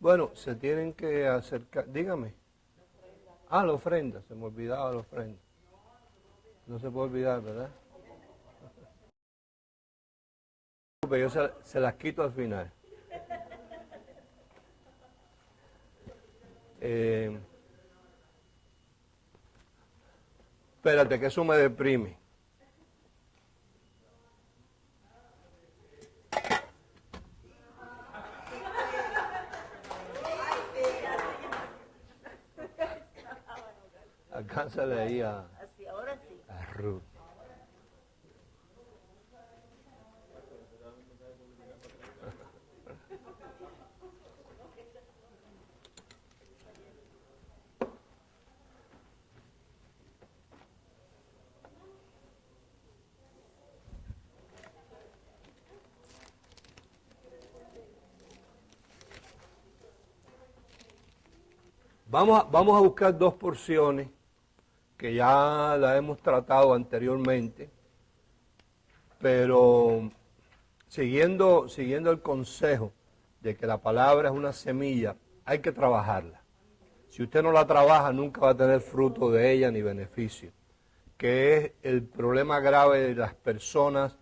Bueno, se tienen que acercar, dígame. Ah, la ofrenda, se me olvidaba la ofrenda. No se puede olvidar, ¿verdad? Yo se las quito al final. Espérate, que eso me deprime. Alcánzale ahí a Ruth. Vamos a buscar dos porciones que ya las hemos tratado anteriormente, pero siguiendo el consejo de que la palabra es una semilla, hay que trabajarla. Si usted no la trabaja, nunca va a tener fruto de ella ni beneficio, que es el problema grave de las personas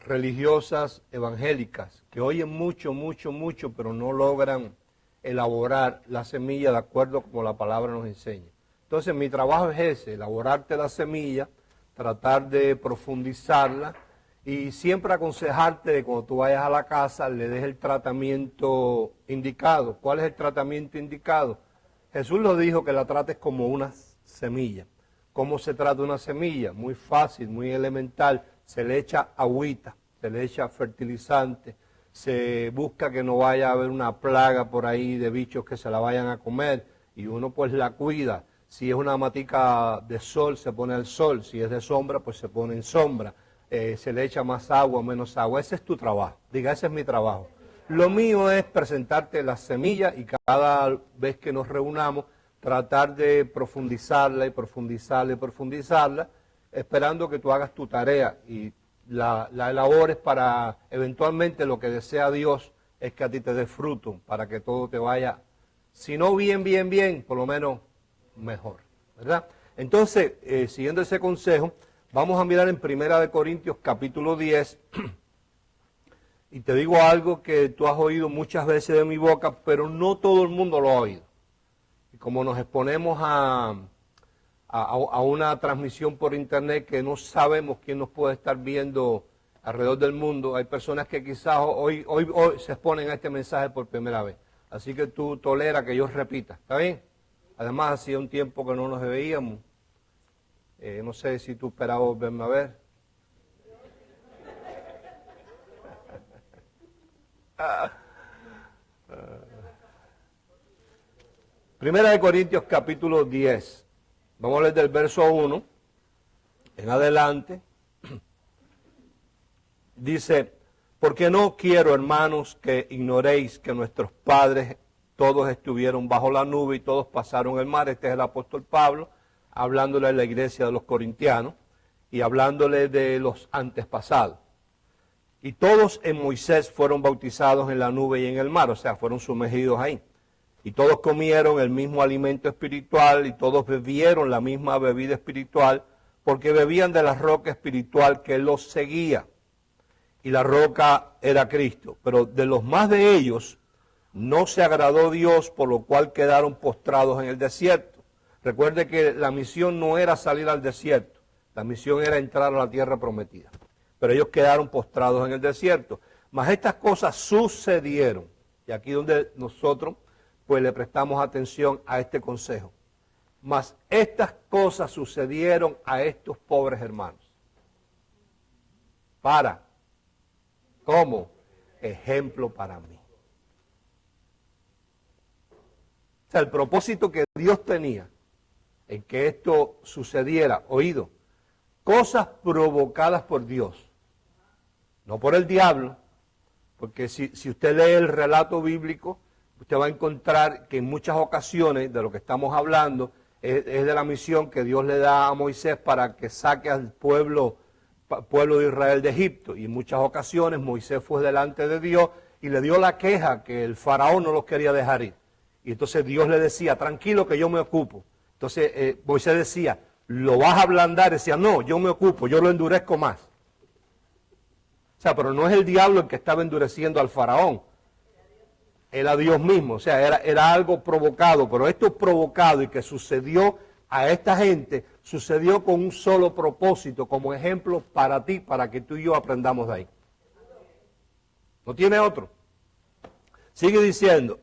religiosas evangélicas, que oyen mucho, pero no logran elaborar la semilla de acuerdo como la palabra nos enseña. Entonces mi trabajo es ese, elaborarte la semilla, tratar de profundizarla y siempre aconsejarte de cuando tú vayas a la casa le des el tratamiento indicado. ¿Cuál es el tratamiento indicado? Jesús lo dijo, que la trates como una semilla. ¿Cómo se trata una semilla? Muy fácil, muy elemental. Se le echa agüita, se le echa fertilizante, se busca que no vaya a haber una plaga por ahí de bichos que se la vayan a comer y uno pues la cuida. Si es una matica de sol, se pone al sol. Si es de sombra, pues se pone en sombra. Se le echa más agua, menos agua. Ese es tu trabajo. Diga, ese es mi trabajo. Lo mío es presentarte la semilla y cada vez que nos reunamos, tratar de profundizarla y profundizarla y profundizarla, esperando que tú hagas tu tarea y la elabores para eventualmente lo que desea Dios es que a ti te dé fruto, para que todo te vaya, si no bien, por lo menos mejor, ¿verdad? Entonces, siguiendo ese consejo, vamos a mirar en 1 Corintios capítulo 10, y te digo algo que tú has oído muchas veces de mi boca, pero no todo el mundo lo ha oído. Y como nos exponemos a una transmisión por internet que no sabemos quién nos puede estar viendo alrededor del mundo, hay personas que quizás hoy se exponen a este mensaje por primera vez. Así que tú tolera que yo repita, ¿está bien? Además, hacía un tiempo que no nos veíamos. No sé si tú esperabas verme a ver. Primera de Corintios capítulo 10. Vamos a leer del verso 1 en adelante. Dice, porque no quiero, hermanos, que ignoréis que nuestros padres todos estuvieron bajo la nube y todos pasaron el mar. Este es el apóstol Pablo, hablándole a la iglesia de los corintianos y hablándole de los antepasados. Y todos en Moisés fueron bautizados en la nube y en el mar, o sea, fueron sumergidos ahí. Y todos comieron el mismo alimento espiritual y todos bebieron la misma bebida espiritual, porque bebían de la roca espiritual que los seguía. Y la roca era Cristo. Pero de los más de ellos no se agradó Dios, por lo cual quedaron postrados en el desierto. Recuerde que la misión no era salir al desierto, la misión era entrar a la tierra prometida. Pero ellos quedaron postrados en el desierto. Mas estas cosas sucedieron, y aquí donde nosotros pues le prestamos atención a este consejo. Mas estas cosas sucedieron a estos pobres hermanos. Como ejemplo para mí. O sea, el propósito que Dios tenía en que esto sucediera, oído, cosas provocadas por Dios, no por el diablo, porque si usted lee el relato bíblico, usted va a encontrar que en muchas ocasiones de lo que estamos hablando es de la misión que Dios le da a Moisés para que saque al pueblo de Israel de Egipto. Y en muchas ocasiones Moisés fue delante de Dios y le dio la queja que el faraón no los quería dejar ir. Y entonces Dios le decía, tranquilo que yo me ocupo. Entonces Moisés decía, ¿lo vas a ablandar? Decía, no, yo me ocupo, yo lo endurezco más. O sea, pero no es el diablo el que estaba endureciendo al faraón. Era Dios mismo, o sea, era algo provocado, pero esto provocado y que sucedió a esta gente, sucedió con un solo propósito, como ejemplo para ti, para que tú y yo aprendamos de ahí. No tiene otro. Sigue diciendo,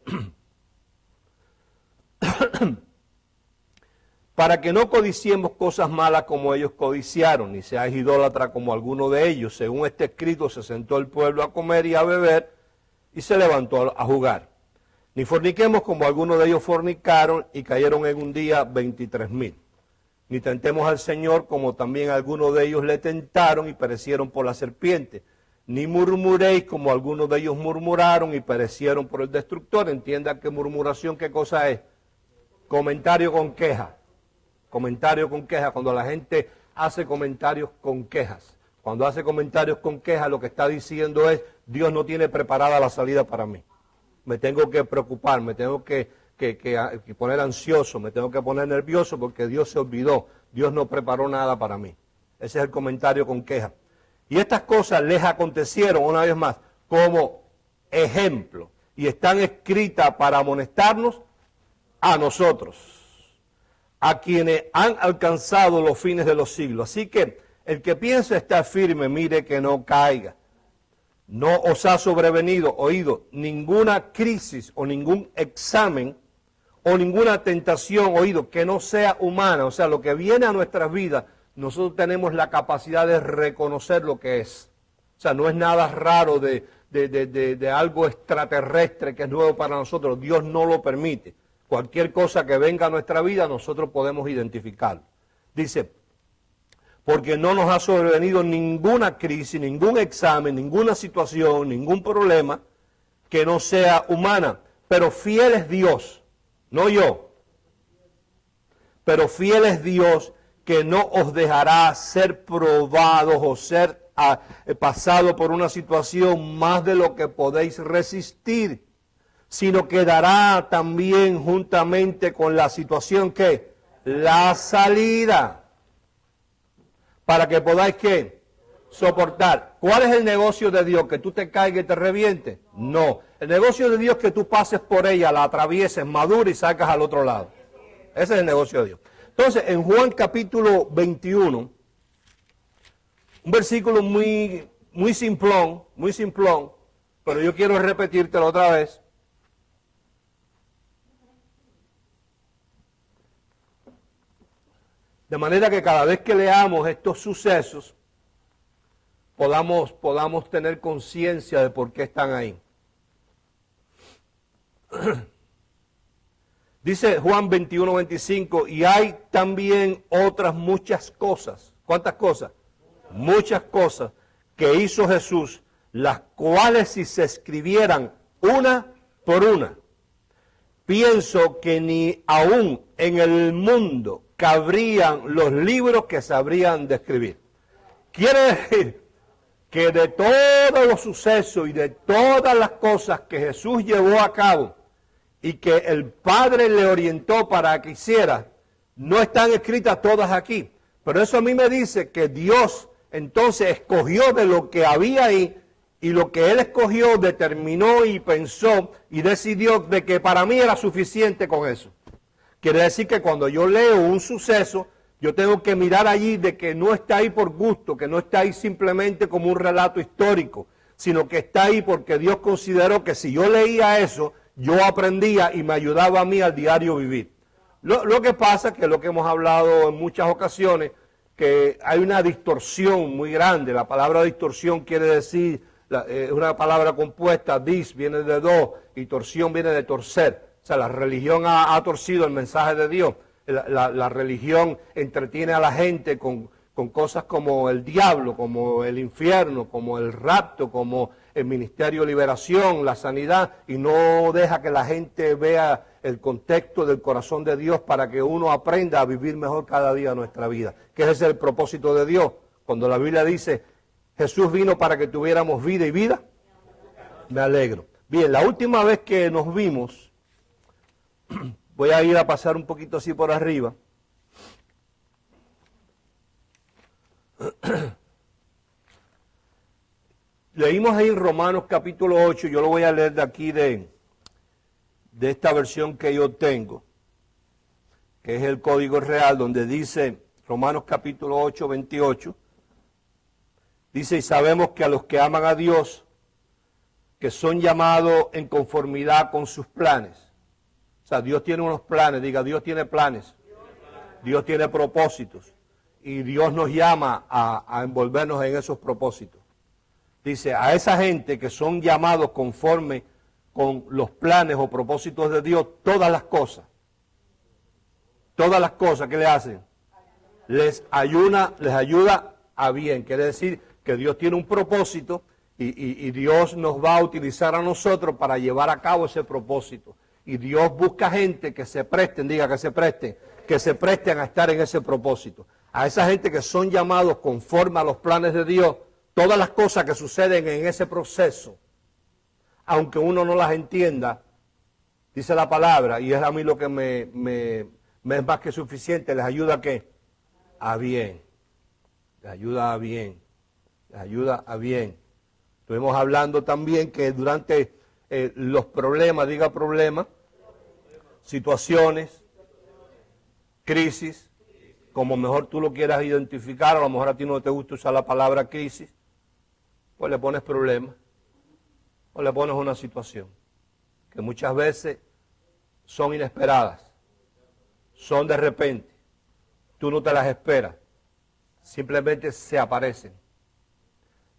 para que no codiciemos cosas malas como ellos codiciaron, ni seas idólatra como alguno de ellos. Según este escrito, se sentó el pueblo a comer y a beber, y se levantó a jugar. Ni forniquemos como algunos de ellos fornicaron y cayeron en un día 23,000. Ni tentemos al Señor como también algunos de ellos le tentaron y perecieron por la serpiente. Ni murmuréis como algunos de ellos murmuraron y perecieron por el destructor. Entienda que murmuración, ¿qué cosa es? Comentario con queja. Comentario con queja, cuando la gente hace comentarios con quejas. Cuando hace comentarios con quejas, lo que está diciendo es, Dios no tiene preparada la salida para mí. Me tengo que preocupar, me tengo que poner ansioso, me tengo que poner nervioso porque Dios se olvidó. Dios no preparó nada para mí. Ese es el comentario con queja. Y estas cosas les acontecieron, una vez más, como ejemplo. Y están escritas para amonestarnos a nosotros, a quienes han alcanzado los fines de los siglos. Así que el que piensa estar firme, mire que no caiga. No os ha sobrevenido, oído, ninguna crisis o ningún examen o ninguna tentación, oído, que no sea humana. O sea, lo que viene a nuestras vidas, nosotros tenemos la capacidad de reconocer lo que es. O sea, no es nada raro de algo extraterrestre que es nuevo para nosotros. Dios no lo permite. Cualquier cosa que venga a nuestra vida, nosotros podemos identificarlo. Dice, porque no nos ha sobrevenido ninguna crisis, ningún examen, ninguna situación, ningún problema que no sea humana. Pero fiel es Dios, no yo. Pero fiel es Dios que no os dejará ser probados o ser pasado por una situación más de lo que podéis resistir, sino que dará también juntamente con la situación que la salida, para que podáis ¿qué? Soportar. ¿Cuál es el negocio de Dios? ¿Que tú te caigas y te revientes? No. El negocio de Dios es que tú pases por ella, la atravieses, madures y sacas al otro lado. Ese es el negocio de Dios. Entonces, en Juan capítulo 21, un versículo muy simplón, pero yo quiero repetírtelo otra vez. De manera que cada vez que leamos estos sucesos, podamos tener conciencia de por qué están ahí. Dice Juan 21:25, y hay también otras muchas cosas. ¿Cuántas cosas? Muchas cosas que hizo Jesús, las cuales si se escribieran una por una, pienso que ni aún en el mundo cabrían los libros que se habrían de escribir. Quiere decir que de todos los sucesos y de todas las cosas que Jesús llevó a cabo y que el Padre le orientó para que hiciera, no están escritas todas aquí. Pero eso a mí me dice que Dios entonces escogió de lo que había ahí, y lo que Él escogió determinó y pensó y decidió de que para mí era suficiente con eso. Quiere decir que cuando yo leo un suceso, yo tengo que mirar allí de que no está ahí por gusto, que no está ahí simplemente como un relato histórico, sino que está ahí porque Dios consideró que si yo leía eso, yo aprendía y me ayudaba a mí al diario vivir. Lo que pasa, que es lo que hemos hablado en muchas ocasiones, que hay una distorsión muy grande. La palabra distorsión quiere decir, es una palabra compuesta, dis viene de do, y torsión viene de torcer. O sea, la religión ha torcido el mensaje de Dios. La religión entretiene a la gente con cosas como el diablo, como el infierno, como el rapto, como el ministerio de liberación, la sanidad, y no deja que la gente vea el contexto del corazón de Dios para que uno aprenda a vivir mejor cada día de nuestra vida. Que ese es el propósito de Dios. Cuando la Biblia dice, Jesús vino para que tuviéramos vida y vida, me alegro. Bien, la última vez que nos vimos, voy a ir a pasar un poquito así por arriba. Leímos ahí en Romanos capítulo 8, yo lo voy a leer de aquí de esta versión que yo tengo, que es el Código Real, donde dice, Romanos capítulo 8, 28, dice, y sabemos que a los que aman a Dios, que son llamados en conformidad con sus planes. O sea, Dios tiene unos planes, diga, Dios tiene planes, Dios tiene propósitos, y Dios nos llama a envolvernos en esos propósitos. Dice, a esa gente que son llamados conforme con los planes o propósitos de Dios, todas las cosas, ¿qué le hacen? Les ayuda a bien. Quiere decir que Dios tiene un propósito y Dios nos va a utilizar a nosotros para llevar a cabo ese propósito. Y Dios busca gente que se presten, diga que se presten a estar en ese propósito. A esa gente que son llamados conforme a los planes de Dios, todas las cosas que suceden en ese proceso, aunque uno no las entienda, dice la palabra, y es a mí lo que me es más que suficiente, les ayuda ¿a qué? A bien. Les ayuda a bien. Les ayuda a bien. Estuvimos hablando también que durante los problemas, diga problemas, situaciones, crisis, como mejor tú lo quieras identificar, a lo mejor a ti no te gusta usar la palabra crisis, pues le pones problema o le pones una situación que muchas veces son inesperadas, son de repente, tú no te las esperas, simplemente se aparecen.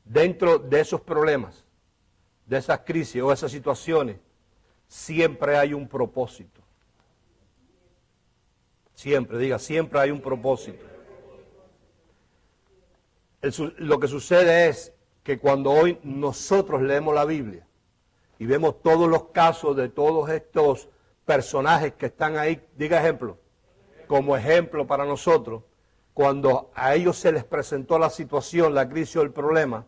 Dentro de esos problemas, de esas crisis o esas situaciones, siempre hay un propósito. Siempre, diga, siempre hay un propósito. Lo que sucede es que cuando hoy nosotros leemos la Biblia y vemos todos los casos de todos estos personajes que están ahí, diga ejemplo, como ejemplo para nosotros, cuando a ellos se les presentó la situación, la crisis o el problema,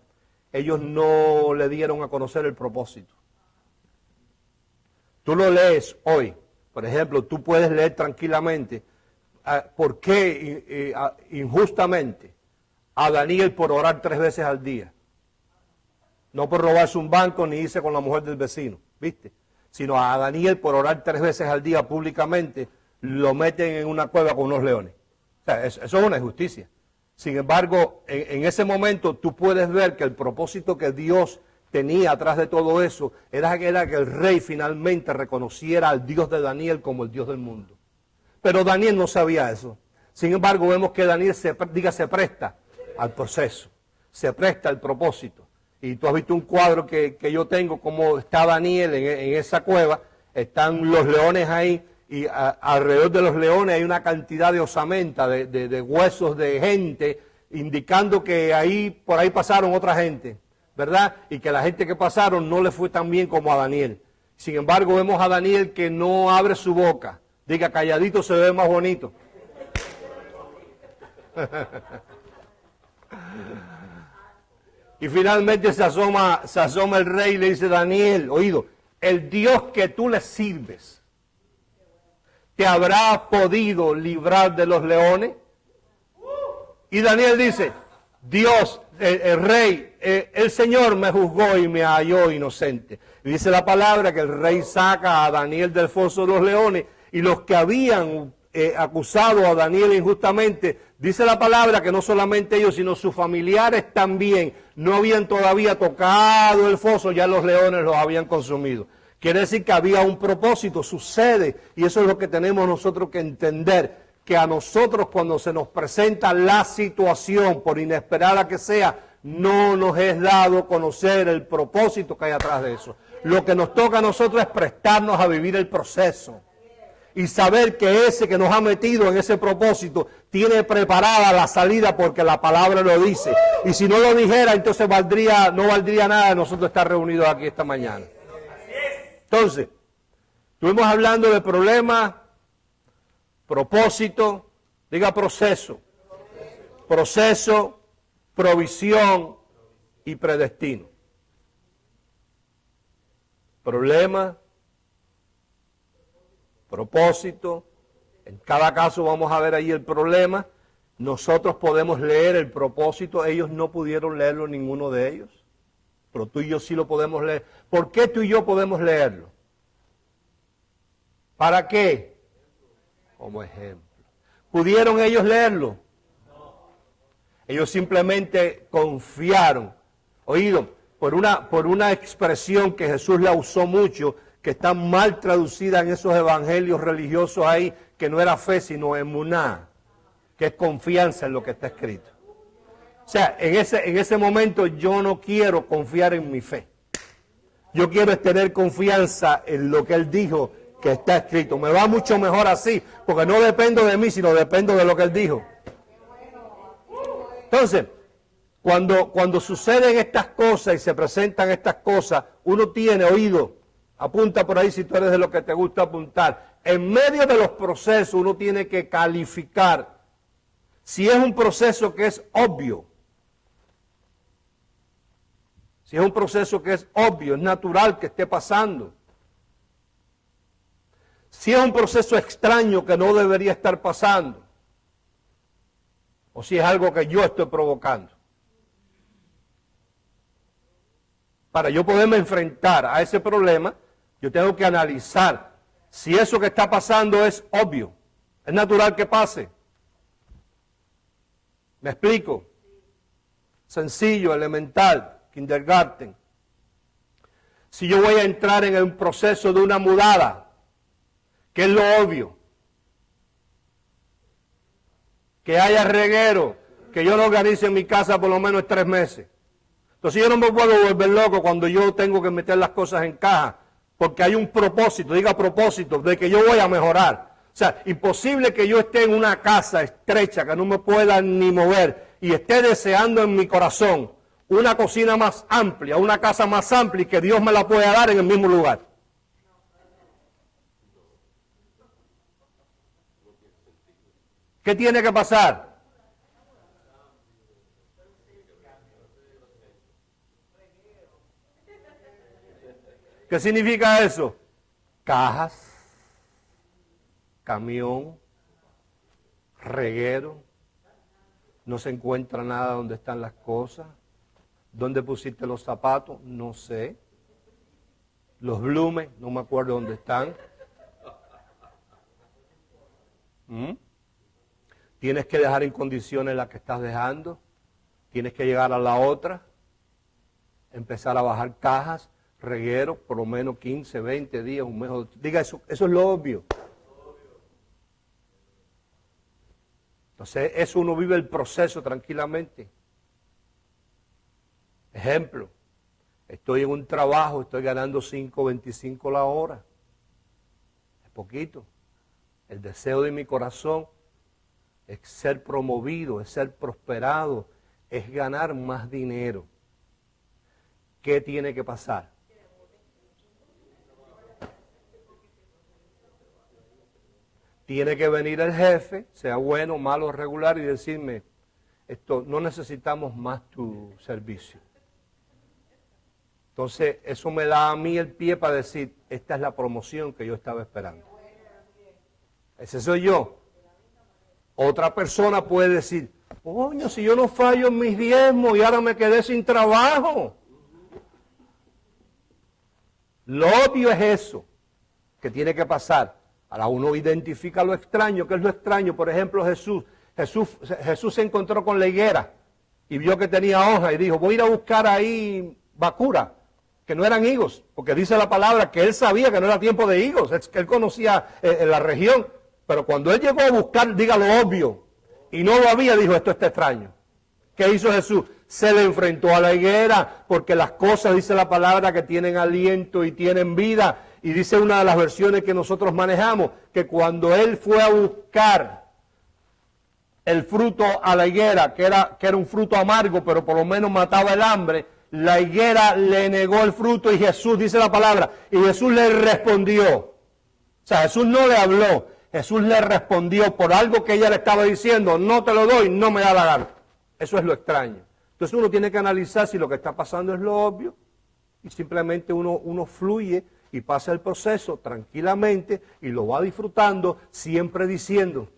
ellos no le dieron a conocer el propósito. Tú lo lees hoy, por ejemplo, tú puedes leer tranquilamente por qué injustamente a Daniel por orar 3 veces al día. No por robarse un banco ni irse con la mujer del vecino, ¿viste? Sino a Daniel por orar 3 veces al día públicamente, lo meten en una cueva con unos leones. O sea, eso es una injusticia. Sin embargo, en ese momento tú puedes ver que el propósito que Dios tenía atrás de todo eso era que el rey finalmente reconociera al Dios de Daniel como el Dios del mundo. Pero Daniel no sabía eso. Sin embargo, vemos que Daniel se presta al proceso, se presta al propósito. Y tú has visto un cuadro que yo tengo, como está Daniel en esa cueva, están los leones ahí, y alrededor de los leones hay una cantidad de osamenta, de huesos de gente, indicando que por ahí pasaron otra gente, ¿verdad? Y que la gente que pasaron no le fue tan bien como a Daniel. Sin embargo, vemos a Daniel que no abre su boca. Diga, calladito se ve más bonito. Y finalmente se asoma el rey y le dice, Daniel, oído, el Dios que tú le sirves, ¿te habrá podido librar de los leones? Y Daniel dice, Dios, el rey, el Señor me juzgó y me halló inocente. Y dice la palabra que el rey saca a Daniel del foso de los leones, y los que habían acusado a Daniel injustamente, dice la palabra que no solamente ellos, sino sus familiares también, no habían todavía tocado el foso, ya los leones los habían consumido. Quiere decir que había un propósito, sucede, y eso es lo que tenemos nosotros que entender, que a nosotros cuando se nos presenta la situación, por inesperada que sea, no nos es dado conocer el propósito que hay atrás de eso. Lo que nos toca a nosotros es prestarnos a vivir el proceso y saber que ese que nos ha metido en ese propósito tiene preparada la salida porque la palabra lo dice. Y si no lo dijera, entonces no valdría nada de nosotros estar reunidos aquí esta mañana. Entonces, estuvimos hablando de problemas, propósito, diga proceso, provisión y predestino. Problema, propósito. En cada caso vamos a ver ahí el problema. Nosotros podemos leer el propósito. Ellos no pudieron leerlo, ninguno de ellos. Pero tú y yo sí lo podemos leer. ¿Por qué tú y yo podemos leerlo? ¿Para qué? Como ejemplo. ¿Pudieron ellos leerlo? Ellos simplemente confiaron. Oído, por una expresión que Jesús la usó mucho, que está mal traducida en esos evangelios religiosos ahí, que no era fe, sino emuná, que es confianza en lo que está escrito. O sea, en ese momento yo no quiero confiar en mi fe. Yo quiero tener confianza en lo que Él dijo que está escrito. Me va mucho mejor así, porque no dependo de mí, sino dependo de lo que Él dijo. Entonces, cuando suceden estas cosas y se presentan estas cosas, uno tiene oído, apunta por ahí si tú eres de lo que te gusta apuntar. En medio de los procesos uno tiene que calificar si es un proceso que es obvio. Si es un proceso que es obvio, es natural que esté pasando. Si es un proceso extraño que no debería estar pasando. O si es algo que yo estoy provocando. Para yo poderme enfrentar a ese problema, yo tengo que analizar si eso que está pasando es obvio. Es natural que pase. ¿Me explico? Sencillo, elemental, kindergarten. Si yo voy a entrar en un proceso de una mudada, ¿qué es lo obvio? Que haya reguero, que yo lo organice en mi casa por lo menos 3 meses. Entonces yo no me puedo volver loco cuando yo tengo que meter las cosas en caja, porque hay un propósito, diga propósito, de que yo voy a mejorar. O sea, imposible que yo esté en una casa estrecha, que no me pueda ni mover, y esté deseando en mi corazón una cocina más amplia, una casa más amplia, y que Dios me la pueda dar en el mismo lugar. ¿Qué tiene que pasar? ¿Qué significa eso? Cajas, camión, reguero, no se encuentra nada donde están las cosas. ¿Dónde pusiste los zapatos? No sé. Los blumes, no me acuerdo dónde están. Tienes que dejar en condiciones la que estás dejando. Tienes que llegar a la otra. Empezar a bajar cajas, reguero, por lo menos 15, 20 días, un mes. Diga eso es lo obvio. Entonces, eso uno vive el proceso tranquilamente. Ejemplo, estoy en un trabajo, estoy ganando 5.25 la hora. Es poquito. El deseo de mi corazón es ser promovido, es ser prosperado, es ganar más dinero. ¿Qué tiene que pasar? Tiene que venir el jefe, sea bueno, malo, regular, y decirme, esto no necesitamos más tu servicio. Entonces, eso me da a mí el pie para decir, esta es la promoción que yo estaba esperando. Ese soy yo. Otra persona puede decir, coño, si yo no fallo en mis diezmos y ahora me quedé sin trabajo. Lo obvio es eso, que tiene que pasar. Ahora uno identifica lo extraño. ¿Qué es lo extraño? Por ejemplo, Jesús se encontró con la higuera y vio que tenía hoja y dijo, voy a ir a buscar ahí bacura, que no eran higos, porque dice la palabra que él sabía que no era tiempo de higos, es que él conocía la región, pero cuando él llegó a buscar, diga lo obvio, y no lo había, dijo, esto está extraño. ¿Qué hizo Jesús? Se le enfrentó a la higuera, porque las cosas, dice la palabra, que tienen aliento y tienen vida. Y dice una de las versiones que nosotros manejamos, que cuando él fue a buscar el fruto a la higuera, que era un fruto amargo, pero por lo menos mataba el hambre, la higuera le negó el fruto y Jesús, dice la palabra, y Jesús le respondió. O sea, Jesús no le habló, Jesús le respondió por algo que ella le estaba diciendo, no te lo doy, no me da la gana. Eso es lo extraño. Entonces uno tiene que analizar si lo que está pasando es lo obvio y simplemente uno fluye y pasa el proceso tranquilamente y lo va disfrutando, siempre diciendo,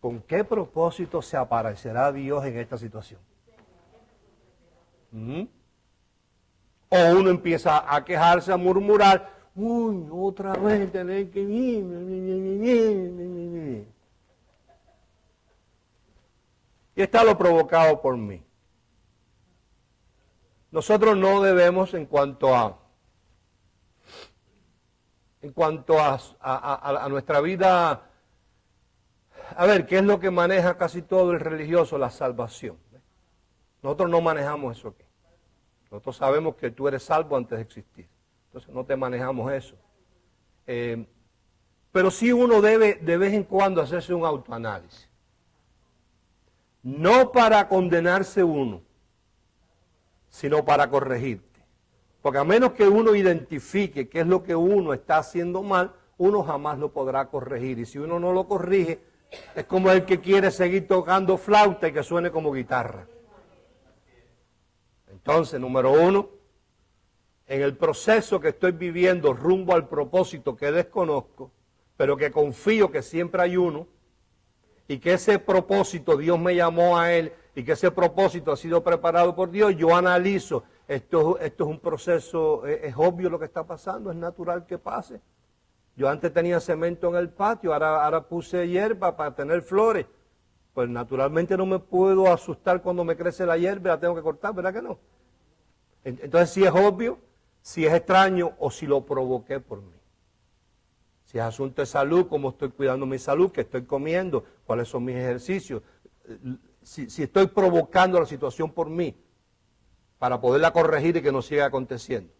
¿con qué propósito se aparecerá Dios en esta situación? O uno empieza a quejarse, a murmurar, uy, otra vez tener que... Y está lo provocado por mí. Nosotros no debemos en cuanto a nuestra vida, a ver, ¿qué es lo que maneja casi todo el religioso? La salvación. Nosotros no manejamos eso aquí. Nosotros sabemos que tú eres salvo antes de existir. Entonces no te manejamos eso. Pero sí uno debe de vez en cuando hacerse un autoanálisis. No para condenarse uno, sino para corregirte. Porque a menos que uno identifique qué es lo que uno está haciendo mal, uno jamás lo podrá corregir. Y si uno no lo corrige, es como el que quiere seguir tocando flauta y que suene como guitarra. Entonces, número uno, en el proceso que estoy viviendo rumbo al propósito que desconozco, pero que confío que siempre hay uno, y que ese propósito Dios me llamó a él, y que ese propósito ha sido preparado por Dios, yo analizo, esto es un proceso, es obvio lo que está pasando, es natural que pase. Yo antes tenía cemento en el patio, ahora puse hierba para tener flores. Pues naturalmente no me puedo asustar cuando me crece la hierba, la tengo que cortar, ¿verdad que no? Entonces si es obvio, si es extraño o si lo provoqué por mí. Si es asunto de salud, cómo estoy cuidando mi salud, qué estoy comiendo, cuáles son mis ejercicios. Si estoy provocando la situación por mí, para poderla corregir y que no siga aconteciendo.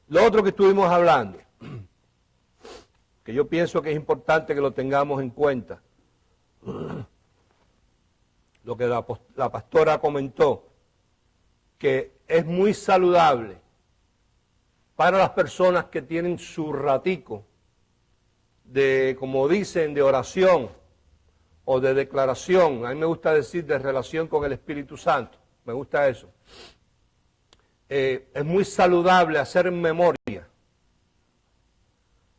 Lo otro que estuvimos hablando, que yo pienso que es importante que lo tengamos en cuenta, lo que la pastora comentó, que es muy saludable para las personas que tienen su ratico de, como dicen, de oración o de declaración. A mí me gusta decir de relación con el Espíritu Santo, me gusta eso. Es muy saludable hacer memoria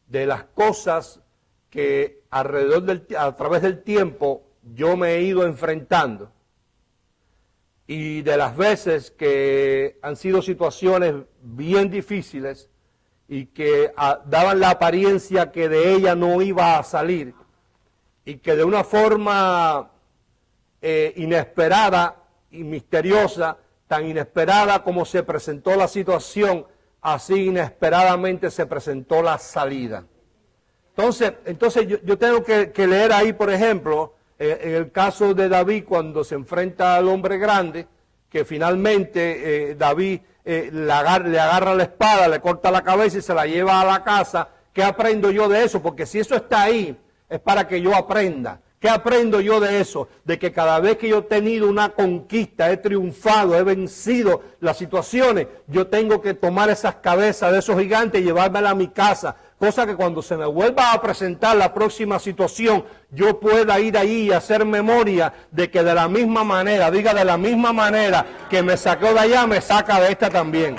de las cosas que a través del tiempo yo me he ido enfrentando y de las veces que han sido situaciones bien difíciles y que daban la apariencia que de ella no iba a salir y que de una forma inesperada y misteriosa, tan inesperada como se presentó la situación, así inesperadamente se presentó la salida. Entonces yo tengo que leer ahí, por ejemplo, en el caso de David, cuando se enfrenta al hombre grande, que finalmente David le agarra la espada, le corta la cabeza y se la lleva a la casa. ¿Qué aprendo yo de eso? Porque si eso está ahí, es para que yo aprenda. ¿Qué aprendo yo de eso? De que cada vez que yo he tenido una conquista, he triunfado, he vencido las situaciones, yo tengo que tomar esas cabezas de esos gigantes y llevármelas a mi casa. Cosa que cuando se me vuelva a presentar la próxima situación, yo pueda ir ahí y hacer memoria de que de la misma manera, diga de la misma manera que me sacó de allá, me saca de esta también.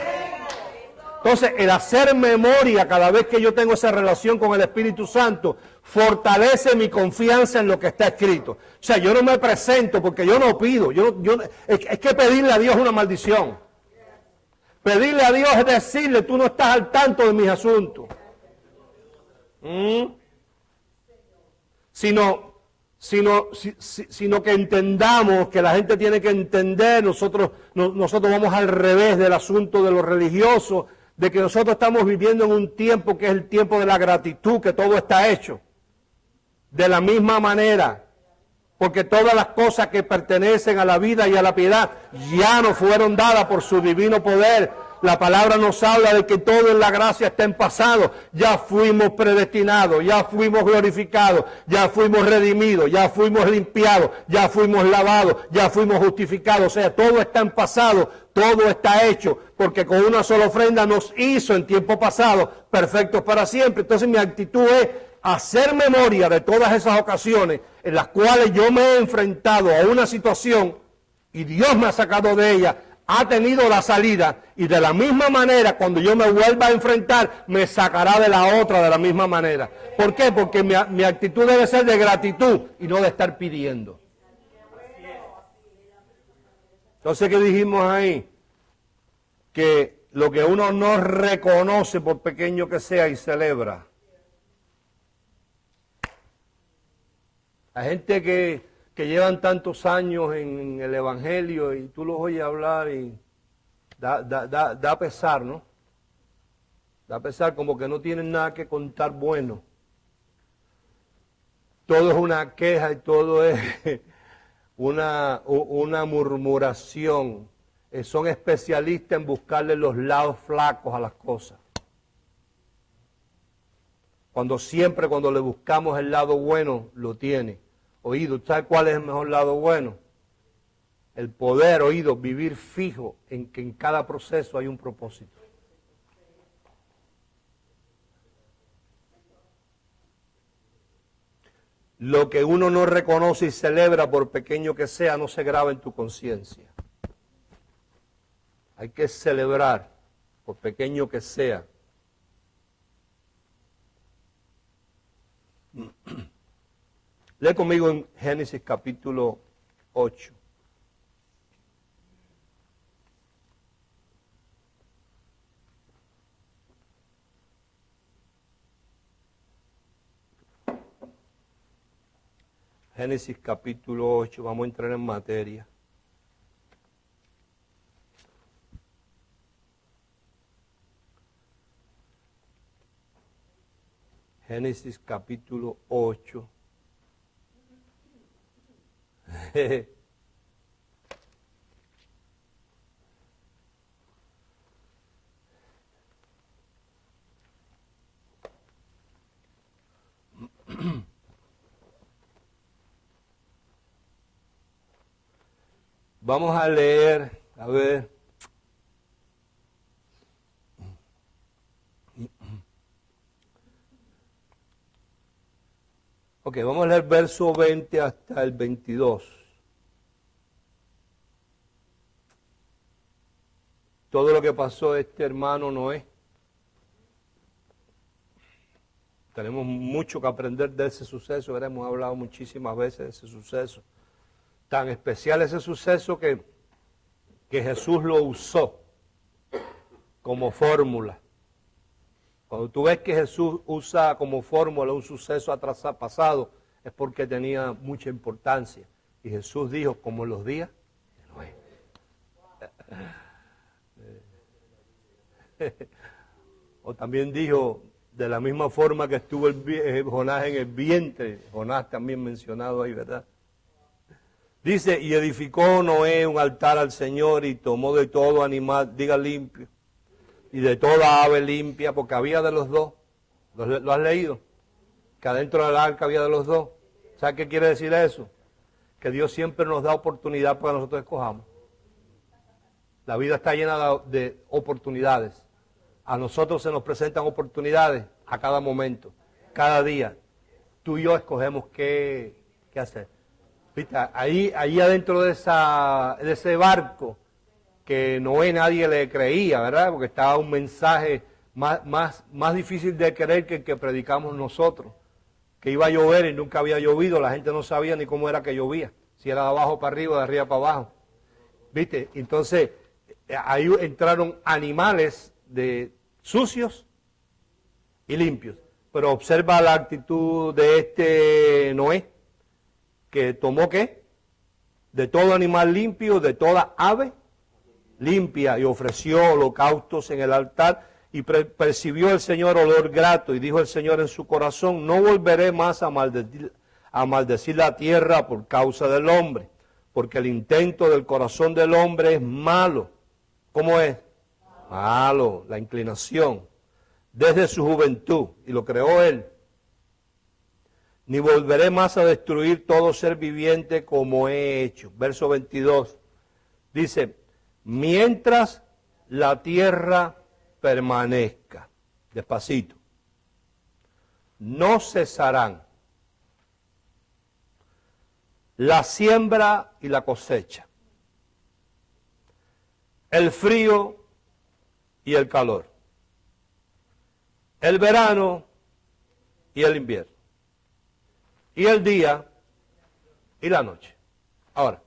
Entonces, el hacer memoria cada vez que yo tengo esa relación con el Espíritu Santo, fortalece mi confianza en lo que está escrito. O sea, yo no me presento porque yo no pido. Es que pedirle a Dios es una maldición. Pedirle a Dios es decirle, tú no estás al tanto de mis asuntos. Sino que entendamos, que la gente tiene que entender, nosotros vamos al revés del asunto de lo religioso, de que nosotros estamos viviendo en un tiempo que es el tiempo de la gratitud, que todo está hecho de la misma manera, porque todas las cosas que pertenecen a la vida y a la piedad ya nos fueron dadas por su divino poder. La palabra nos habla de que todo en la gracia está en pasado. Ya fuimos predestinados, ya fuimos glorificados, ya fuimos redimidos, ya fuimos limpiados, ya fuimos lavados, ya fuimos justificados. O sea, todo está en pasado, todo está hecho, porque con una sola ofrenda nos hizo en tiempo pasado perfectos para siempre. Entonces mi actitud es hacer memoria de todas esas ocasiones en las cuales yo me he enfrentado a una situación y Dios me ha sacado de ella, ha tenido la salida, y de la misma manera, cuando yo me vuelva a enfrentar, me sacará de la otra de la misma manera. ¿Por qué? Porque mi actitud debe ser de gratitud y no de estar pidiendo. Entonces, ¿qué dijimos ahí? Que lo que uno no reconoce, por pequeño que sea, y celebra. Hay gente que llevan tantos años en el Evangelio y tú los oyes hablar y da pesar, ¿no? Da pesar, como que no tienen nada que contar bueno. Todo es una queja y todo es una murmuración. Son especialistas en buscarle los lados flacos a las cosas. Cuando le buscamos el lado bueno, lo tiene. Oído, ¿sabes cuál es el mejor lado bueno? El poder, oído, vivir fijo en que en cada proceso hay un propósito. Lo que uno no reconoce y celebra, por pequeño que sea, no se graba en tu conciencia. Hay que celebrar, por pequeño que sea. Lee conmigo en Génesis capítulo 8. Génesis capítulo 8, vamos a entrar en materia. Génesis capítulo 8. Vamos a leer, a ver. Ok, vamos a leer verso 20 hasta el 22. Todo lo que pasó este hermano Noé. Tenemos mucho que aprender de ese suceso, hemos hablado muchísimas veces de ese suceso. Tan especial ese suceso que Jesús lo usó como fórmula. Cuando tú ves que Jesús usa como fórmula un suceso pasado, es porque tenía mucha importancia. Y Jesús dijo, como en los días de Noé. O también dijo, de la misma forma que estuvo Jonás en el vientre, Jonás también mencionado ahí, ¿verdad? Dice, y edificó Noé un altar al Señor y tomó de todo animal, diga limpio, y de toda ave limpia, porque había de los dos. ¿Lo has leído? Que adentro del arca había de los dos. ¿Sabes qué quiere decir eso? Que Dios siempre nos da oportunidad para que nosotros escojamos. La vida está llena de oportunidades. A nosotros se nos presentan oportunidades a cada momento, cada día. Tú y yo escogemos qué hacer. ¿Viste? Ahí adentro de ese barco, que Noé nadie le creía, ¿verdad? Porque estaba un mensaje más difícil de creer que el que predicamos nosotros. Que iba a llover y nunca había llovido, la gente no sabía ni cómo era que llovía. Si era de abajo para arriba, de arriba para abajo. ¿Viste? Entonces, ahí entraron animales sucios y limpios. Pero observa la actitud de este Noé, que tomó ¿qué? De todo animal limpio, de toda ave limpia, y ofreció holocaustos en el altar, y percibió el Señor olor grato, y dijo el Señor en su corazón, no volveré más a maldecir la tierra por causa del hombre, porque el intento del corazón del hombre es malo. ¿Cómo es? Malo, la inclinación, desde su juventud, y lo creó él. Ni volveré más a destruir todo ser viviente como he hecho. Verso 22, dice, mientras la tierra permanezca, despacito, no cesarán la siembra y la cosecha, el frío y el calor, el verano y el invierno, y el día y la noche. Ahora,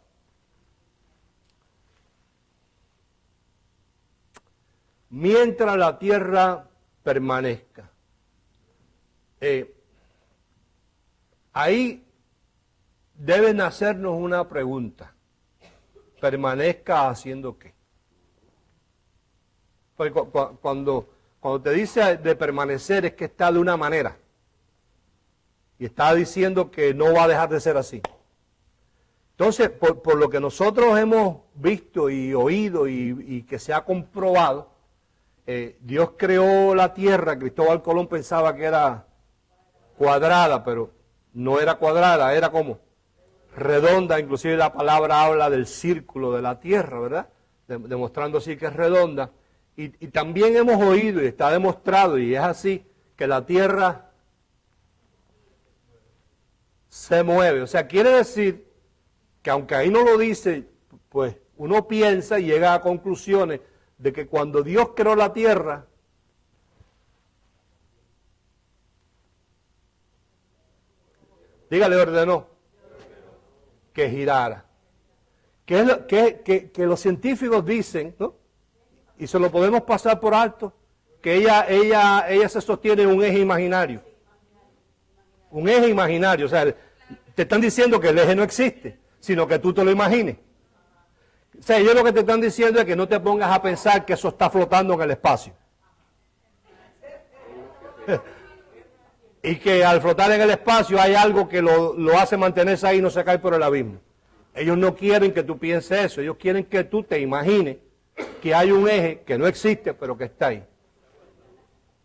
mientras la tierra permanezca, ahí debe nacernos una pregunta: ¿permanezca haciendo qué? Porque cuando te dice de permanecer es que está de una manera y está diciendo que no va a dejar de ser así. Entonces, por lo que nosotros hemos visto y oído y que se ha comprobado, Dios creó la tierra. Cristóbal Colón pensaba que era cuadrada, pero no era cuadrada, era como redonda. Inclusive la palabra habla del círculo de la tierra, ¿verdad? Demostrando así que es redonda. Y también hemos oído y está demostrado, y es así, que la tierra se mueve. O sea, quiere decir que aunque ahí no lo dice, pues uno piensa y llega a conclusiones de que cuando Dios creó la tierra, dígale, ordenó que girara. Que, es lo, que los científicos dicen, ¿no? Y se lo podemos pasar por alto, que ella se sostiene en un eje imaginario. Un eje imaginario. O sea, te están diciendo que el eje no existe, sino que tú te lo imagines. O sea, ellos lo que te están diciendo es que no te pongas a pensar que eso está flotando en el espacio. Y que al flotar en el espacio hay algo que lo hace mantenerse ahí y no se cae por el abismo. Ellos no quieren que tú pienses eso, ellos quieren que tú te imagines que hay un eje que no existe, pero que está ahí.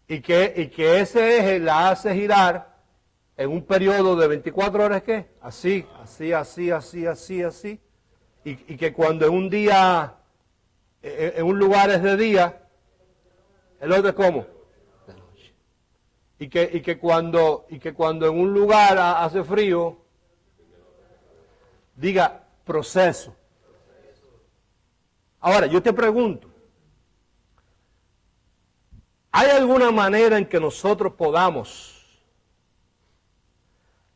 Y que ese eje la hace girar en un periodo de 24 horas, ¿qué? Así. Y que cuando en un día, en un lugar es de día, el otro es ¿cómo? De noche. Y que cuando en un lugar hace frío, diga proceso. Ahora, yo te pregunto, ¿hay alguna manera en que nosotros podamos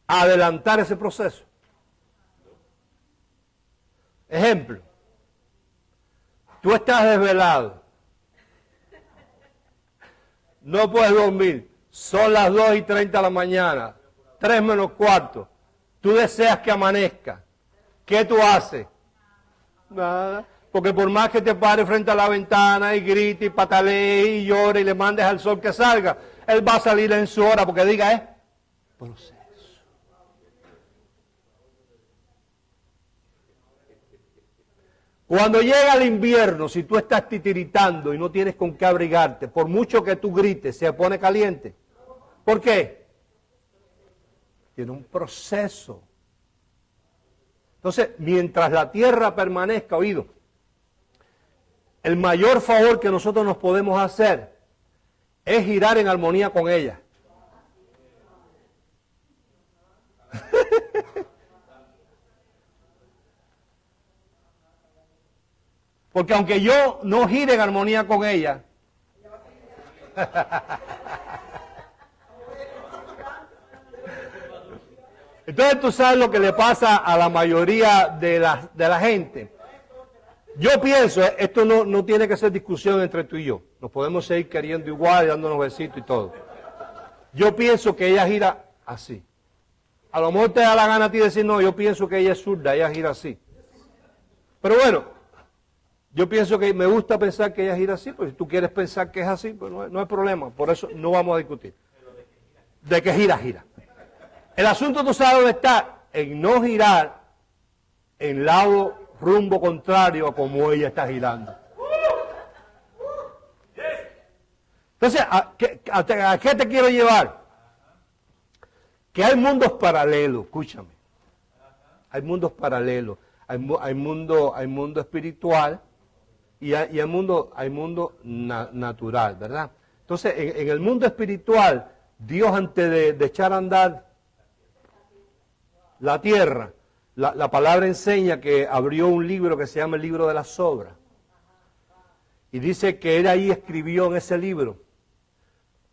adelantar ese proceso? Ejemplo, tú estás desvelado, no puedes dormir, son las 2:30 de la mañana, 3 menos cuarto, tú deseas que amanezca, ¿qué tú haces? Nada. Porque por más que te pares frente a la ventana y grite y patalee y llore y le mandes al sol que salga, él va a salir en su hora porque diga, proceso. Cuando llega el invierno, si tú estás titiritando y no tienes con qué abrigarte, por mucho que tú grites, se pone caliente. ¿Por qué? Tiene un proceso. Entonces, mientras la tierra permanezca, oído, el mayor favor que nosotros nos podemos hacer es girar en armonía con ella. Porque aunque yo no gire en armonía con ella, entonces tú sabes lo que le pasa a la mayoría de la gente. Yo pienso, esto no tiene que ser discusión entre tú y yo. Nos podemos seguir queriendo igual y dándonos besitos y todo. Yo pienso que ella gira así. A lo mejor te da la gana a ti decir, no, yo pienso que ella es zurda, ella gira así. Pero bueno, yo pienso que me gusta pensar que ella gira así, pues si tú quieres pensar que es así, pues no hay problema. Por eso no vamos a discutir. De que gira. El asunto, tú sabes dónde está, en no girar en lado rumbo contrario a como ella está girando. Entonces, ¿a qué te quiero llevar? Que hay mundos paralelos, escúchame. Hay mundos paralelos. Hay mundo espiritual y hay mundo natural, ¿verdad? Entonces, en el mundo espiritual, Dios antes de echar a andar la tierra, la palabra enseña que abrió un libro que se llama el libro de las obras. Y dice que él ahí escribió en ese libro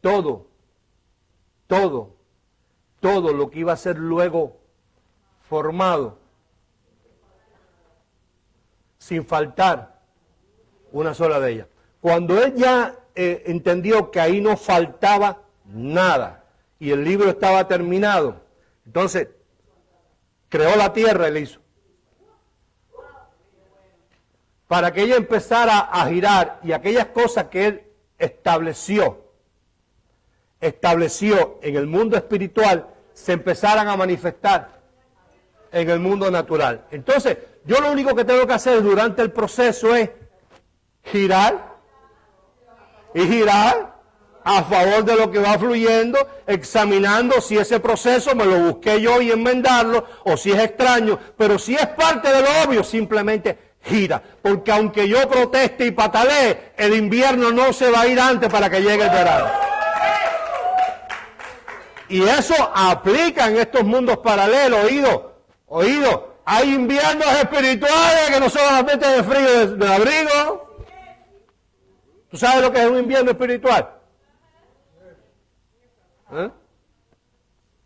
todo lo que iba a ser luego formado, sin faltar una sola de ellas. Cuando él ya entendió que ahí no faltaba nada y el libro estaba terminado, entonces creó la tierra y la hizo. Para que ella empezara a girar y aquellas cosas que él estableció en el mundo espiritual se empezaran a manifestar en el mundo natural. Entonces, yo lo único que tengo que hacer durante el proceso es girar y girar a favor de lo que va fluyendo, examinando si ese proceso me lo busqué yo y enmendarlo, o si es extraño, pero si es parte de lo obvio, simplemente gira. Porque aunque yo proteste y patalee, el invierno no se va a ir antes para que llegue el verano. Y eso aplica en estos mundos paralelos, oído, hay inviernos espirituales que no solamente de frío, de abrigo. ¿Tú sabes lo que es un invierno espiritual? ¿Eh?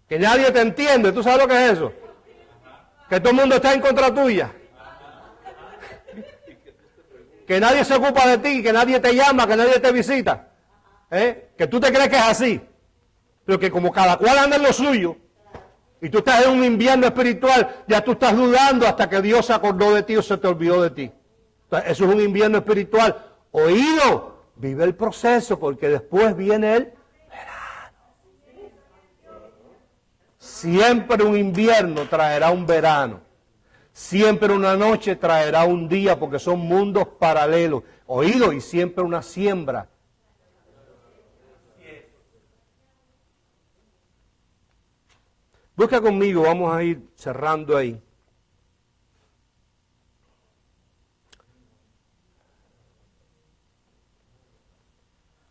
Que nadie te entiende, ¿tú sabes lo que es eso? Que todo el mundo está en contra tuya. Que nadie se ocupa de ti, que nadie te llama, que nadie te visita. Que tú te crees que es así. Pero que como cada cual anda en lo suyo, y tú estás en un invierno espiritual, ya tú estás dudando hasta que Dios se acordó de ti o se te olvidó de ti. Entonces, eso es un invierno espiritual. Oído, vive el proceso, porque después viene el verano. Siempre un invierno traerá un verano. Siempre una noche traerá un día, porque son mundos paralelos. Oído, y siempre una siembra. Busca conmigo, vamos a ir cerrando ahí.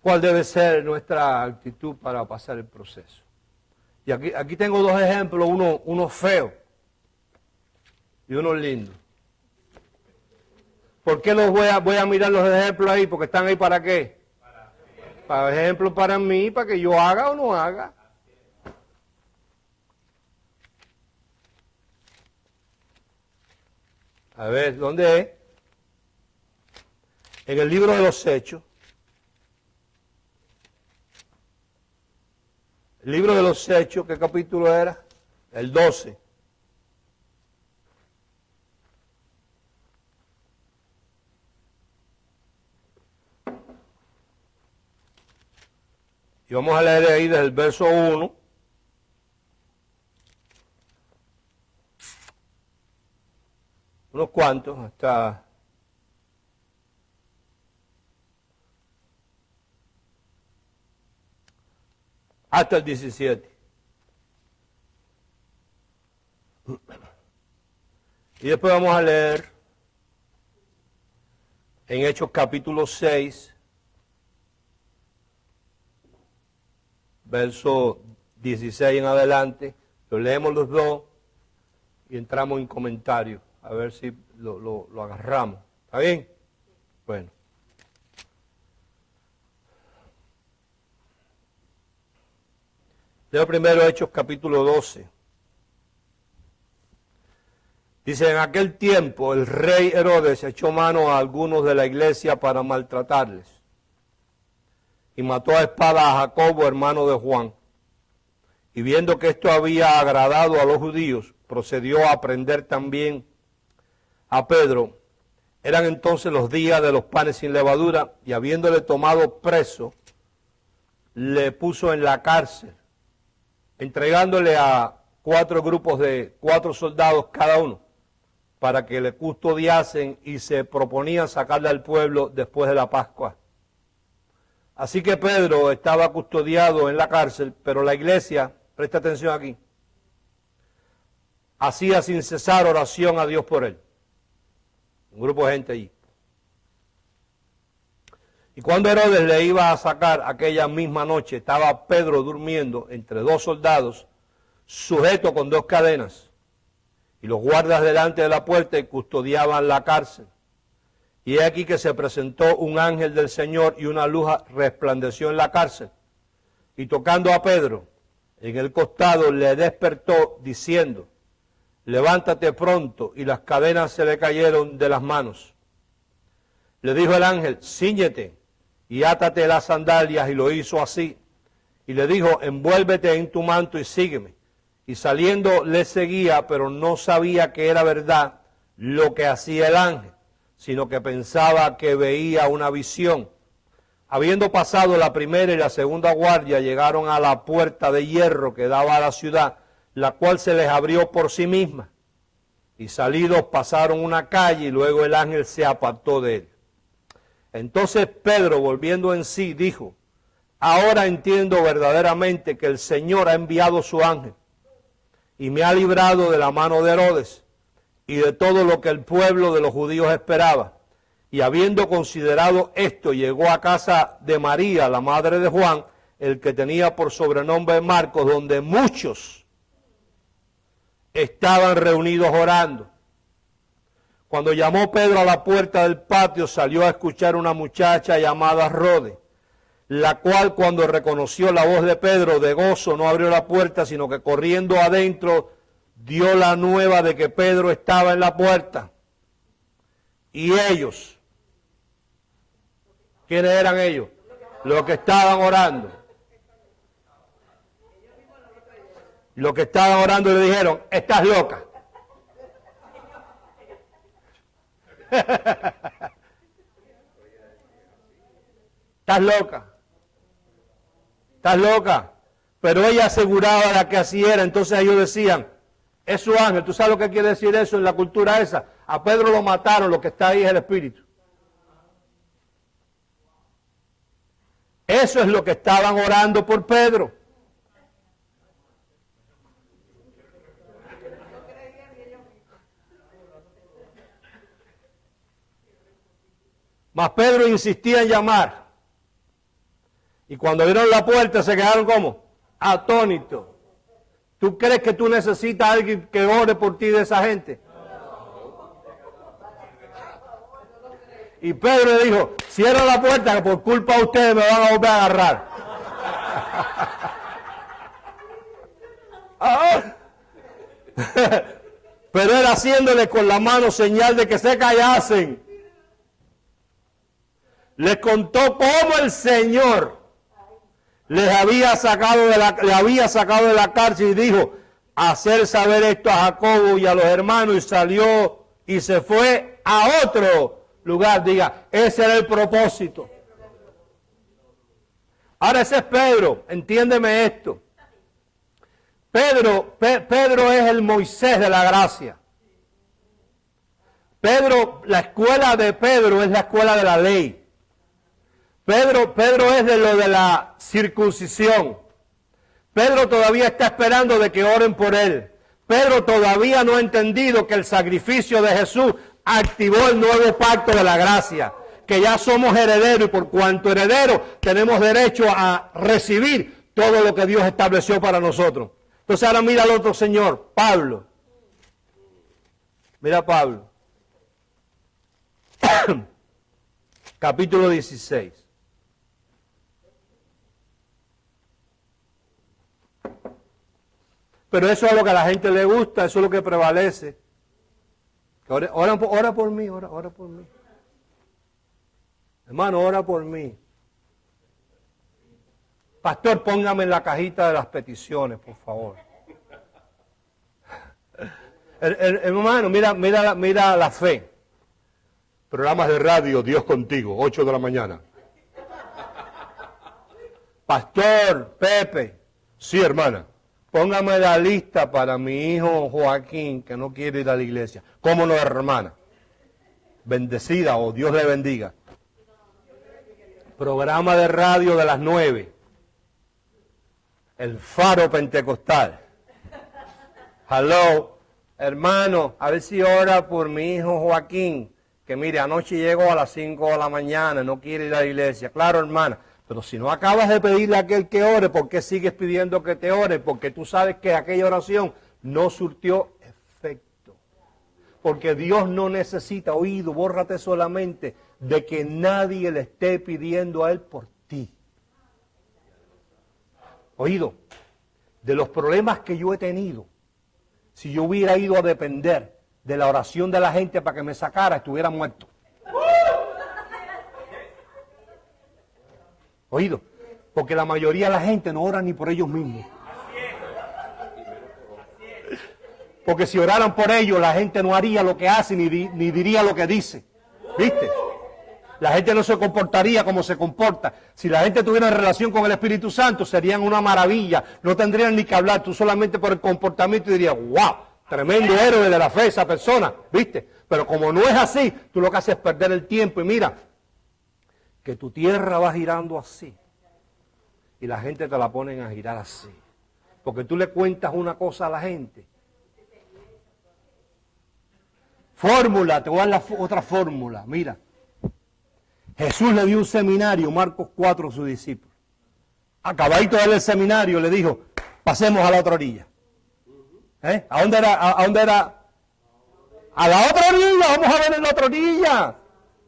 ¿Cuál debe ser nuestra actitud para pasar el proceso? Y aquí tengo dos ejemplos, uno feo y uno lindo. ¿Por qué los voy a mirar los ejemplos ahí? Porque están ahí ¿para qué? Para ejemplo para mí, para que yo haga o no haga. A ver, ¿dónde es? En el libro de los Hechos. El libro de los Hechos, ¿qué capítulo era? El 12. Y vamos a leer ahí desde el verso 1. Unos cuantos, hasta el 17. Y después vamos a leer en Hechos capítulo 6, verso 16 en adelante. Lo leemos los dos y entramos en comentarios. A ver si lo agarramos. ¿Está bien? Bueno. Leo primero Hechos capítulo 12. Dice, en aquel tiempo el rey Herodes echó mano a algunos de la iglesia para maltratarles. Y mató a espada a Jacobo, hermano de Juan. Y viendo que esto había agradado a los judíos, procedió a prender también a Pedro. Eran entonces los días de los panes sin levadura, y habiéndole tomado preso, le puso en la cárcel, entregándole a 4 grupos de 4 soldados cada uno, para que le custodiasen, y se proponían sacarle al pueblo después de la Pascua. Así que Pedro estaba custodiado en la cárcel, pero la iglesia, presta atención aquí, hacía sin cesar oración a Dios por él. Un grupo de gente allí. Y cuando Herodes le iba a sacar aquella misma noche, estaba Pedro durmiendo entre 2 soldados, sujeto con 2 cadenas. Y los guardas delante de la puerta custodiaban la cárcel. Y he aquí que se presentó un ángel del Señor y una luz resplandeció en la cárcel. Y tocando a Pedro en el costado le despertó diciendo, levántate pronto, y las cadenas se le cayeron de las manos. Le dijo el ángel, cíñete y átate las sandalias, y lo hizo así. Y le dijo, envuélvete en tu manto y sígueme. Y saliendo le seguía, pero no sabía que era verdad lo que hacía el ángel, sino que pensaba que veía una visión. Habiendo pasado la primera y la segunda guardia, llegaron a la puerta de hierro que daba a la ciudad, la cual se les abrió por sí misma. Y salidos pasaron una calle y luego el ángel se apartó de él. Entonces Pedro, volviendo en sí, dijo, ahora entiendo verdaderamente que el Señor ha enviado su ángel y me ha librado de la mano de Herodes y de todo lo que el pueblo de los judíos esperaba. Y habiendo considerado esto, llegó a casa de María, la madre de Juan, el que tenía por sobrenombre Marcos, donde muchos estaban reunidos orando. Cuando llamó Pedro a la puerta del patio, salió a escuchar una muchacha llamada Rode, la cual cuando reconoció la voz de Pedro de gozo no abrió la puerta, sino que corriendo adentro dio la nueva de que Pedro estaba en la puerta. Y ellos, ¿quiénes eran ellos? Los que estaban orando. Los que estaban orando le dijeron, estás loca. Estás loca. Estás loca. Pero ella aseguraba la que así era. Entonces ellos decían, es su ángel. ¿Tú sabes lo que quiere decir eso en la cultura esa? A Pedro lo mataron, lo que está ahí es el espíritu. Eso es lo que estaban orando por Pedro. Mas Pedro insistía en llamar. Y cuando vieron la puerta se quedaron como atónitos. ¿Tú crees que tú necesitas a alguien que ore por ti de esa gente? Y Pedro le dijo, cierra la puerta que por culpa de ustedes me van a volver a agarrar. Pero él haciéndole con la mano señal de que se callasen. Les contó cómo el Señor le había sacado de la cárcel y dijo, hacer saber esto a Jacobo y a los hermanos, y salió y se fue a otro lugar. Diga, ese era el propósito. Ahora ese es Pedro, entiéndeme esto. Pedro es el Moisés de la gracia. La escuela de Pedro es la escuela de la ley. Pedro es de lo de la circuncisión. Pedro todavía está esperando de que oren por él. Pedro todavía no ha entendido que el sacrificio de Jesús activó el nuevo pacto de la gracia, que ya somos herederos y por cuanto herederos tenemos derecho a recibir todo lo que Dios estableció para nosotros. Entonces ahora mira al otro señor, Pablo. Mira a Pablo. Capítulo 16. Pero eso es lo que a la gente le gusta, eso es lo que prevalece. Ora por mí, ora por mí. Hermano, ora por mí. Pastor, póngame en la cajita de las peticiones, por favor. Hermano, mira la fe. Programas de radio, Dios contigo, 8 de la mañana. Pastor, Pepe. Sí, hermana. Póngame la lista para mi hijo Joaquín, que no quiere ir a la iglesia. ¿Cómo no, hermana? Bendecida o Dios le bendiga. Programa de radio de las 9. El Faro Pentecostal. Hello. Hermano, a ver si ora por mi hijo Joaquín, que mire, anoche llegó a las 5 de la mañana, no quiere ir a la iglesia. Claro, hermana. Pero si no acabas de pedirle a aquel que ore, ¿por qué sigues pidiendo que te ore? Porque tú sabes que aquella oración no surtió efecto. Porque Dios no necesita, oído, bórrate solamente, de que nadie le esté pidiendo a Él por ti. Oído, de los problemas que yo he tenido, si yo hubiera ido a depender de la oración de la gente para que me sacara, estuviera muerto. Oído, porque la mayoría de la gente no ora ni por ellos mismos. Porque si oraran por ellos, la gente no haría lo que hace ni diría lo que dice. ¿Viste? La gente no se comportaría como se comporta. Si la gente tuviera relación con el Espíritu Santo, serían una maravilla. No tendrían ni que hablar. Tú solamente por el comportamiento dirías, wow, tremendo héroe de la fe esa persona. ¿Viste? Pero como no es así, tú lo que haces es perder el tiempo. Y mira, que tu tierra va girando así. Y la gente te la ponen a girar así. Porque tú le cuentas una cosa a la gente. Fórmula, te voy a dar otra fórmula. Mira. Jesús le dio un seminario, Marcos 4, a sus discípulos. Acabadito de dar el seminario, le dijo, pasemos a la otra orilla. ¿A dónde era? ¿A dónde era? A la otra orilla, vamos a ver en la otra orilla.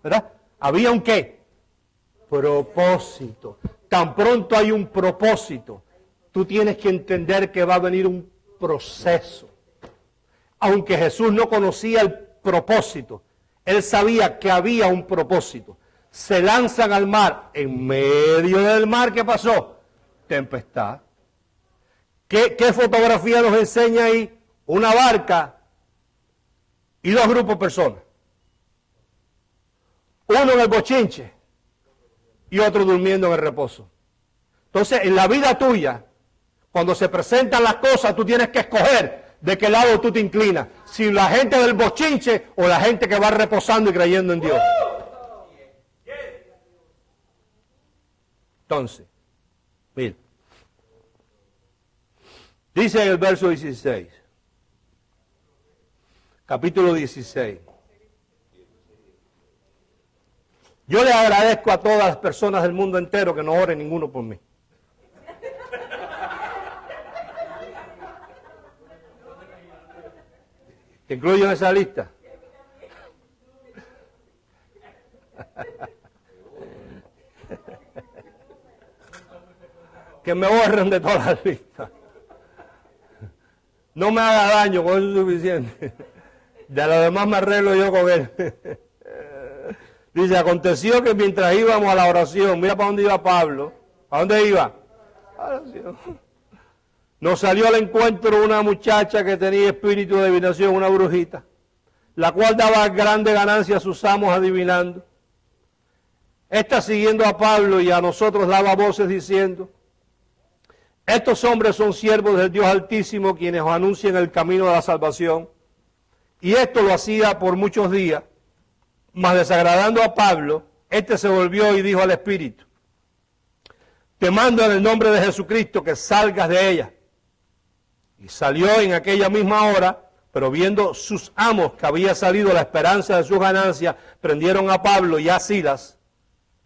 ¿Verdad? Había un qué? Propósito. Tan pronto hay un propósito, tú tienes que entender que va a venir un proceso. Aunque Jesús no conocía el propósito, Él sabía que había un propósito. Se lanzan al mar. En medio del mar, ¿qué pasó? Tempestad. ¿Qué fotografía nos enseña ahí? Una barca y dos grupos de personas. Uno en el bochinche y otro durmiendo en el reposo. Entonces, en la vida tuya, cuando se presentan las cosas, tú tienes que escoger de qué lado tú te inclinas. Si la gente del bochinche o la gente que va reposando y creyendo en Dios. Entonces, mira, dice en el verso 16, capítulo 16, yo le agradezco a todas las personas del mundo entero que no oren ninguno por mí. ¿Te incluyo en esa lista? Que me borren de todas las listas. No me haga daño, con eso es suficiente. De lo demás me arreglo yo con él. Dice, aconteció que mientras íbamos a la oración, mira para dónde iba Pablo. ¿A dónde iba? A la oración. Nos salió al encuentro una muchacha que tenía espíritu de adivinación, una brujita, la cual daba grande ganancia a sus amos adivinando. Esta, siguiendo a Pablo y a nosotros, daba voces diciendo, estos hombres son siervos del Dios Altísimo, quienes os anuncian el camino de la salvación. Y esto lo hacía por muchos días, mas desagradando a Pablo, este se volvió y dijo al espíritu, te mando en el nombre de Jesucristo que salgas de ella. Y salió en aquella misma hora, pero viendo sus amos que había salido la esperanza de sus ganancias, prendieron a Pablo y a Silas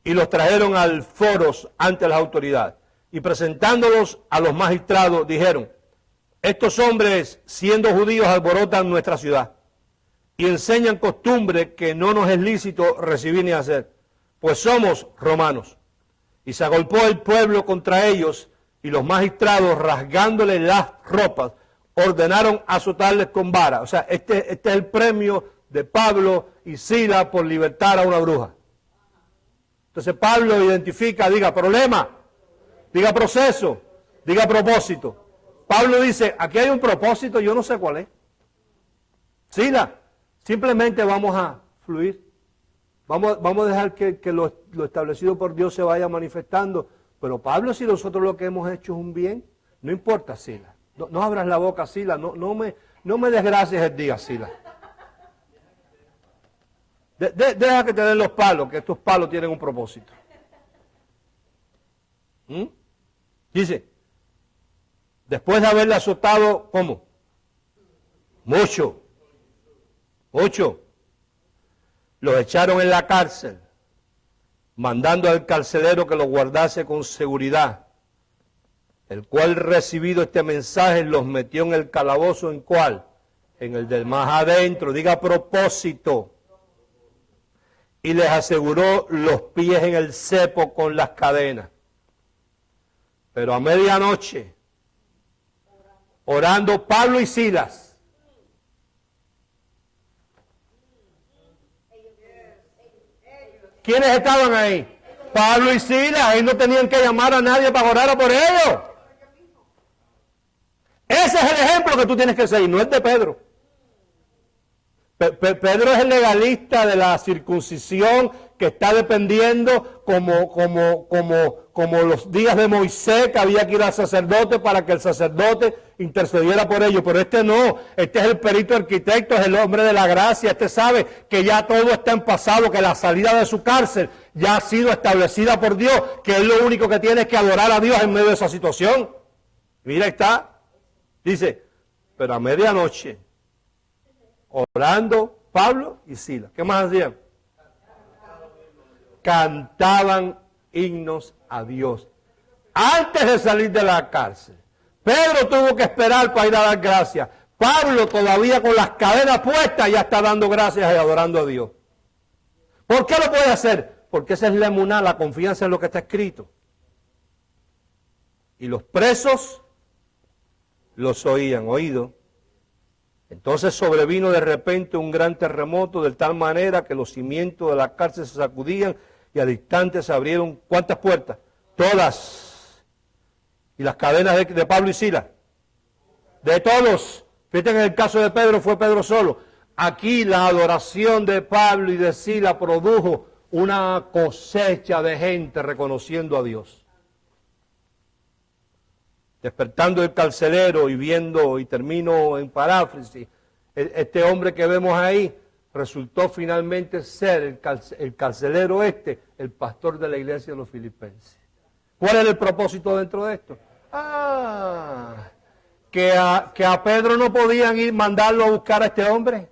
y los trajeron al foros ante las autoridades. Y presentándolos a los magistrados, dijeron, estos hombres, siendo judíos, alborotan nuestra ciudad y enseñan costumbre que no nos es lícito recibir ni hacer, pues somos romanos. Y se agolpó el pueblo contra ellos, y los magistrados, rasgándole las ropas, ordenaron azotarles con vara. O sea, este es el premio de Pablo y Silas por libertar a una bruja. Entonces Pablo identifica, diga problema, diga proceso, diga propósito. Pablo dice, aquí hay un propósito, yo no sé cuál es. Silas, simplemente vamos a fluir. Vamos a dejar que lo establecido por Dios se vaya manifestando. Pero Pablo, si nosotros lo que hemos hecho es un bien, no importa, Silas. No abras la boca, Silas. No me desgracies el día, Silas. Deja que te den los palos, que estos palos tienen un propósito. Dice, después de haberle azotado, ¿cómo? Mucho. Los echaron en la cárcel, mandando al carcelero que los guardase con seguridad, el cual, recibido este mensaje, los metió en el calabozo en en el del más adentro, diga propósito. Y les aseguró los pies en el cepo con las cadenas. Pero a medianoche, orando Pablo y Silas. ¿Quiénes estaban ahí? Pablo y Silas. Ellos no tenían que llamar a nadie para orar por ellos. Ese es el ejemplo que tú tienes que seguir, no es de Pedro. Pedro es el legalista de la circuncisión que está dependiendo como los días de Moisés, que había que ir al sacerdote para que el sacerdote intercediera por ellos. Pero este no, este es el perito arquitecto, es el hombre de la gracia. Este sabe que ya todo está en pasado, que la salida de su cárcel ya ha sido establecida por Dios, que él lo único que tiene es que adorar a Dios en medio de esa situación. Mira, está, dice, pero a medianoche, orando Pablo y Silas. ¿Qué más hacían? Cantaban himnos a Dios antes de salir de la cárcel. Pedro tuvo que esperar para ir a dar gracias. Pablo, todavía con las cadenas puestas, ya está dando gracias y adorando a Dios. ¿Por qué lo puede hacer? Porque esa es la emuná, la confianza en lo que está escrito. Y los presos los oían, oído. Entonces sobrevino de repente un gran terremoto, de tal manera que los cimientos de la cárcel se sacudían y al instante se abrieron, ¿cuántas puertas? Todas. Y las cadenas de Pablo y Silas. De todos. Fíjate que en el caso de Pedro fue Pedro solo. Aquí la adoración de Pablo y de Silas produjo una cosecha de gente reconociendo a Dios. Despertando el carcelero y viendo, y termino en paráfrasis, este hombre que vemos ahí resultó finalmente ser el carcelero el pastor de la iglesia de los filipenses. ¿Cuál era el propósito dentro de esto? Que a Pedro no podían ir mandarlo a buscar a este hombre,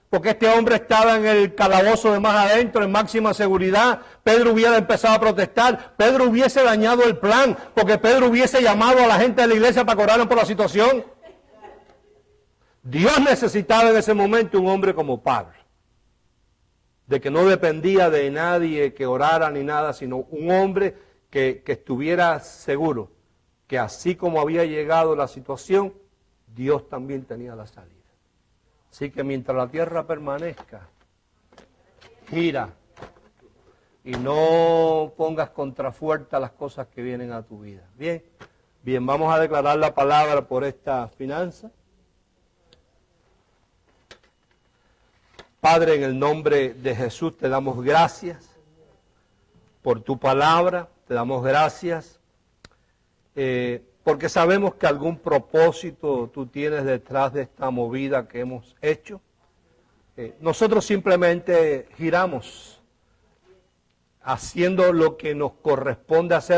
porque este hombre estaba en el calabozo de más adentro, en máxima seguridad. Pedro hubiera empezado a protestar, Pedro hubiese dañado el plan, porque Pedro hubiese llamado a la gente de la iglesia para que oraran por la situación. Dios necesitaba en ese momento un hombre como Pablo, de que no dependía de nadie que orara ni nada, sino un hombre que estuviera seguro que así como había llegado la situación, Dios también tenía la salida. Así que mientras la tierra permanezca, gira y no pongas contrafuertes las cosas que vienen a tu vida. Bien, bien, vamos a declarar la palabra por esta finanza. Padre, en el nombre de Jesús te damos gracias por tu palabra, te damos gracias porque sabemos que algún propósito tú tienes detrás de esta movida que hemos hecho. Nosotros simplemente giramos haciendo lo que nos corresponde hacer